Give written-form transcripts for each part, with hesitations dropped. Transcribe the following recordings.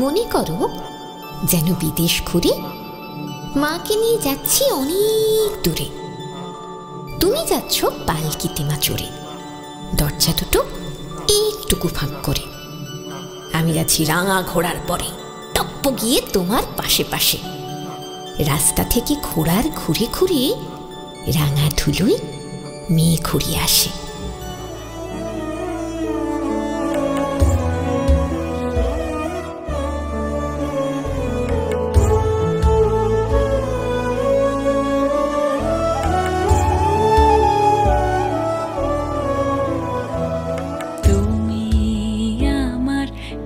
মনে করো যেন বিদেশ ঘুরে মাকে নিয়ে যাচ্ছি অনেক দূরে। তুমি যাচ্ছ পালকিতে মা চড়ে, দরজা দুটো একটুকু ফাঁক করে। আমি যাচ্ছি রাঙা ঘোড়ার পরে, টপ্প গিয়ে তোমার পাশে পাশে। রাস্তা থেকে ঘোড়ার ঘুরে ঘুরে রাঙা ধুলোয় মেয়ে ঘুরিয়ে আসে।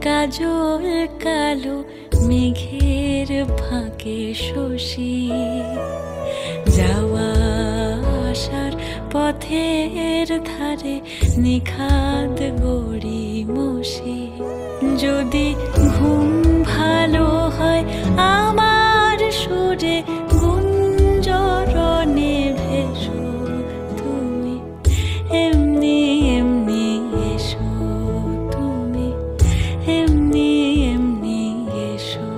কাজল কালো মেঘের ফাঁকে শশী, যাওয়া আসার পথের ধারে নিখাদ গড়ি মশি। যদি ঘুম ভালো হয় আমার সুরে গুঞ্জরণে ভেসো তুমি, এমনি এমনি এসো তুমি, এমনি এমনি এসো।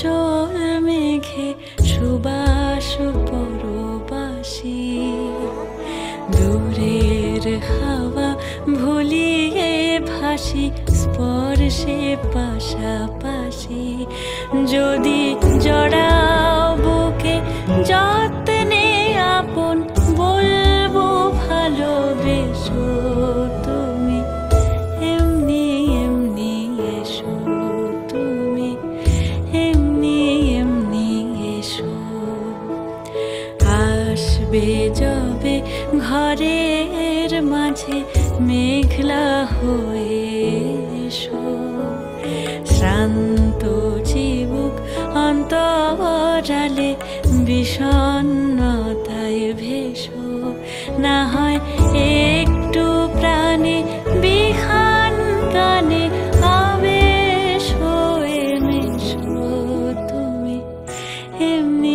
চল মেঘে সুবাস পরবাসী, দূরের হাওয়া ভুলিয়ে ভাসি স্পর্শে পাশাপাশি। যদি জড়াও বুকে যত্নে আপন, বলবো ভালোবেসো তুমি, এমনি এমনি এসো তুমি, এমনি এমনি এসো। আসবে যবে ঘরের মাঝে মেঘলা হয়ে এসো, শ্রান্ত চিবুক অন্তরালে বিষণ্ণতায় ভেসো। না হয় একটু প্রাণে বিহান গানে আবেশ হয়ে মেশো তুমি, এমনি